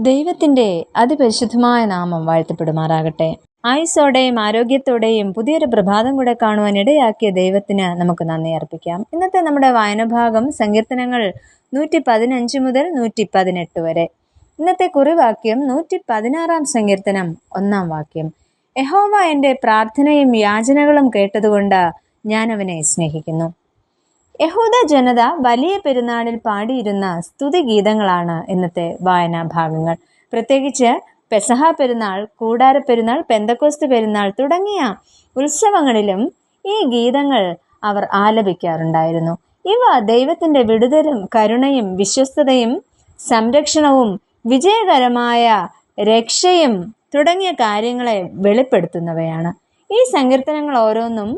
ദൈവത്തിൻ്റെ അതിപരിശുദ്ധമായ നാമം വാഴ്ത്തപ്പെടുമാറാകട്ടെ. ആയുസ്സോടെയും ആരോഗ്യത്തോടെയും പുതിയൊരു പ്രഭാതം കൂടെ കാണുവാൻ ഇടയാക്കിയ ദൈവത്തിന് നമുക്ക് നന്ദി അർപ്പിക്കാം. ഇന്നത്തെ നമ്മുടെ വായനഭാഗം സങ്കീർത്തനങ്ങൾ 115 മുതൽ 118 വരെ. ഇന്നത്തെ കുറിവാക്യം 116 സങ്കീർത്തനം 1 വാക്യം. യഹോവ എൻ്റെ പ്രാർത്ഥനയും യാചനകളും കേട്ടതുകൊണ്ട് ഞാൻ അവനെ സ്നേഹിക്കുന്നു. യഹൂദ ജനത വലിയ പെരുന്നാളിൽ പാടിയിരുന്ന സ്തുതിഗീതങ്ങളാണ് ഇന്നത്തെ വായനാ ഭാഗങ്ങൾ. പ്രത്യേകിച്ച് പെസഹ പെരുന്നാൾ, കൂടാര പെരുന്നാൾ, പെന്തക്കോസ്ത് പെരുന്നാൾ തുടങ്ങിയ ഉത്സവങ്ങളിലും ഈ ഗീതങ്ങൾ അവർ ആലപിക്കാറുണ്ടായിരുന്നു. ഇവ ദൈവത്തിൻ്റെ വിടുതലും കരുണയും വിശ്വസ്തതയും സംരക്ഷണവും വിജയകരമായ രക്ഷയും തുടങ്ങിയ കാര്യങ്ങളെ വെളിപ്പെടുത്തുന്നവയാണ്. ഈ സങ്കീർത്തനങ്ങൾ ഓരോന്നും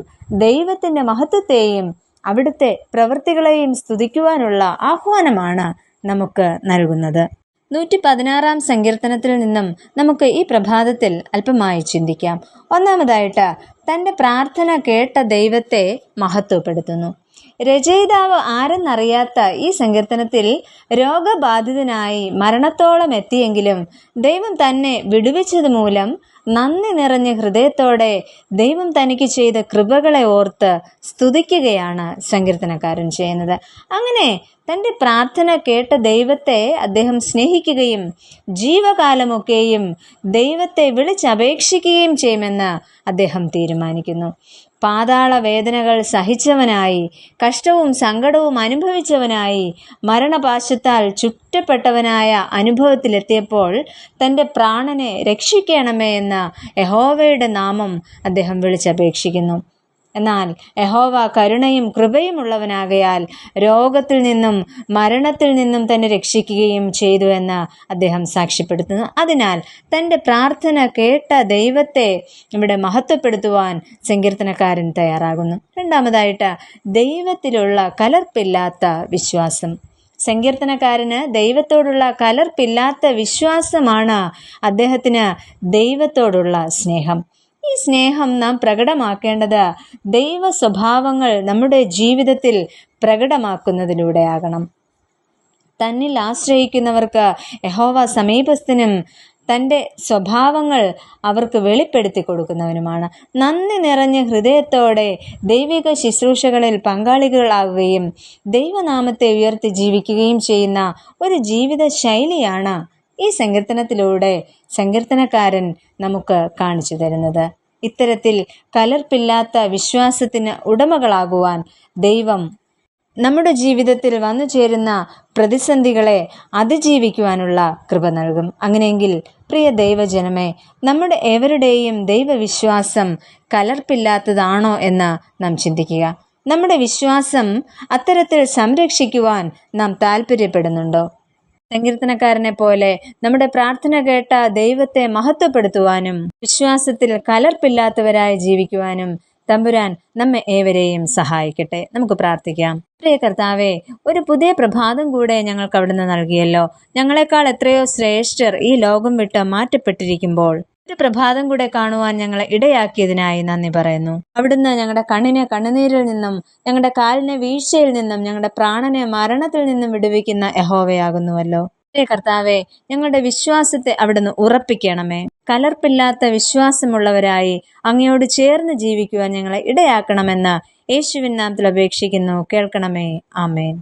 ദൈവത്തിൻ്റെ മഹത്വത്തെയും അവിടുത്തെ പ്രവൃത്തികളെയും സ്തുതിക്കുവാനുള്ള ആഹ്വാനമാണ് നമുക്ക് നൽകുന്നത്. 116 സങ്കീർത്തനത്തിൽ നിന്നും നമുക്ക് ഈ പ്രഭാതത്തിൽ അല്പമായി ചിന്തിക്കാം. ഒന്നാമതായിട്ട്, തൻ്റെ പ്രാർത്ഥന കേട്ട ദൈവത്തെ മഹത്വപ്പെടുത്തുന്നു. രചയിതാവ് ആരെന്നറിയാത്ത ഈ സങ്കീർത്തനത്തിൽ രോഗബാധിതനായി മരണത്തോളം എത്തിയെങ്കിലും ദൈവം തന്നെ വിടുവിച്ചത് മൂലം നന്ദി നിറഞ്ഞ ഹൃദയത്തോടെ ദൈവം തനിക്ക് ചെയ്ത കൃപകളെ ഓർത്ത് സ്തുതിക്കുകയാണ് സങ്കീർത്തനക്കാരൻ ചെയ്യുന്നത്. അങ്ങനെ തൻ്റെ പ്രാർത്ഥന കേട്ട ദൈവത്തെ അദ്ദേഹം സ്നേഹിക്കുകയും ജീവകാലമൊക്കെയും ദൈവത്തെ വിളിച്ചപേക്ഷിക്കുകയും ചെയ്യുമെന്ന് അദ്ദേഹം തീരുമാനിക്കുന്നു. പാതാള വേദനകൾ സഹിച്ചവനായി, കഷ്ടവും സങ്കടവും അനുഭവിച്ചവനായി, മരണപാശത്താൽ ചുറ്റപ്പെട്ടവനായ അനുഭവത്തിലെത്തിയപ്പോൾ തൻ്റെ പ്രാണനെ രക്ഷിക്കണമേ എന്ന യഹോവയുടെ നാമം അദ്ദേഹം വിളിച്ചപേക്ഷിക്കുന്നു. എന്നാൽ യഹോവ കരുണയും കൃപയുമുള്ളവനാകയാൽ രോഗത്തിൽ നിന്നും മരണത്തിൽ നിന്നും തന്നെ രക്ഷിക്കുകയും ചെയ്തു എന്ന് അദ്ദേഹം സാക്ഷ്യപ്പെടുത്തുന്നു. അതിനാൽ തൻ്റെ പ്രാർത്ഥന കേട്ട ദൈവത്തെ ഇവിടെ മഹത്വപ്പെടുത്തുവാൻ സങ്കീർത്തനക്കാരൻ തയ്യാറാകുന്നു. രണ്ടാമതായിട്ട്, ദൈവത്തിലുള്ള കലർപ്പില്ലാത്ത വിശ്വാസം. സങ്കീർത്തനക്കാരന് ദൈവത്തോടുള്ള കലർപ്പില്ലാത്ത വിശ്വാസമാണ് അദ്ദേഹത്തിന് ദൈവത്തോടുള്ള സ്നേഹം. ഈ സ്നേഹം നാം പ്രകടമാക്കേണ്ടത് ദൈവ സ്വഭാവങ്ങൾ നമ്മുടെ ജീവിതത്തിൽ പ്രകടമാക്കുന്നതിലൂടെയാകണം. തന്നിൽ ആശ്രയിക്കുന്നവർക്ക് യഹോവ സമീപസ്ഥനും തൻ്റെ സ്വഭാവങ്ങൾ അവർക്ക് വെളിപ്പെടുത്തി കൊടുക്കുന്നവനുമാണ്. നന്ദി നിറഞ്ഞ ഹൃദയത്തോടെ ദൈവിക ശുശ്രൂഷകളിൽ പങ്കാളികളാകുകയും ദൈവനാമത്തെ ഉയർത്തി ജീവിക്കുകയും ചെയ്യുന്ന ഒരു ജീവിത ശൈലിയാണ് ഈ സങ്കീർത്തനത്തിലൂടെ സങ്കീർത്തനക്കാരൻ നമുക്ക് കാണിച്ചു തരുന്നത്. ഇത്തരത്തിൽ കലർപ്പില്ലാത്ത വിശ്വാസത്തിന് ഉടമകളാകുവാൻ ദൈവം നമ്മുടെ ജീവിതത്തിൽ വന്നു ചേരുന്ന പ്രതിസന്ധികളെ അതിജീവിക്കുവാനുള്ള കൃപ നൽകും. അങ്ങനെയെങ്കിൽ പ്രിയ ദൈവജനമേ, നമ്മുടെ ഏവരുടെയും ദൈവവിശ്വാസം കലർപ്പില്ലാത്തതാണോ എന്ന് നാം ചിന്തിക്കുക. നമ്മുടെ വിശ്വാസം അത്തരത്തിൽ സംരക്ഷിക്കുവാൻ നാം താല്പര്യപ്പെടുന്നുണ്ടോ? സങ്കീർത്തനക്കാരനെ പോലെ നമ്മുടെ പ്രാർത്ഥന കേട്ട ദൈവത്തെ മഹത്വപ്പെടുത്തുവാനും വിശ്വാസത്തിൽ കലർപ്പില്ലാത്തവരായി ജീവിക്കുവാനും തമ്പുരാൻ നമ്മെ ഏവരെയും സഹായിക്കട്ടെ. നമുക്ക് പ്രാർത്ഥിക്കാം. പ്രിയ കർത്താവേ, ഒരു പുതിയ പ്രഭാതം കൂടെ ഞങ്ങൾക്ക് അവിടുന്ന് നൽകിയല്ലോ. ഞങ്ങളെക്കാൾ എത്രയോ ശ്രേഷ്ഠർ ഈ ലോകം വിട്ട് മാറ്റപ്പെട്ടിരിക്കുമ്പോൾ ഒരു പ്രഭാതം കൂടെ കാണുവാൻ ഞങ്ങളെ ഇടയാക്കിയതിനായി നന്ദി പറയുന്നു. അവിടുന്ന് ഞങ്ങളുടെ കണ്ണിനെ കണ്ണുനീരിൽ നിന്നും, ഞങ്ങളുടെ കാലിനെ വീഴ്ചയിൽ നിന്നും, ഞങ്ങളുടെ പ്രാണനെ മരണത്തിൽ നിന്നും വിടുവിക്കുന്ന യഹോവയാകുന്നുവല്ലോ. കർത്താവെ, ഞങ്ങളുടെ വിശ്വാസത്തെ അവിടുന്ന് ഉറപ്പിക്കണമേ. കലർപ്പില്ലാത്ത വിശ്വാസമുള്ളവരായി അങ്ങയോട് ചേർന്ന് ജീവിക്കുവാൻ ഞങ്ങളെ ഇടയാക്കണമെന്ന് യേശുവിൻ നാമത്തിൽ അപേക്ഷിക്കുന്നു. കേൾക്കണമേ. ആമേൻ.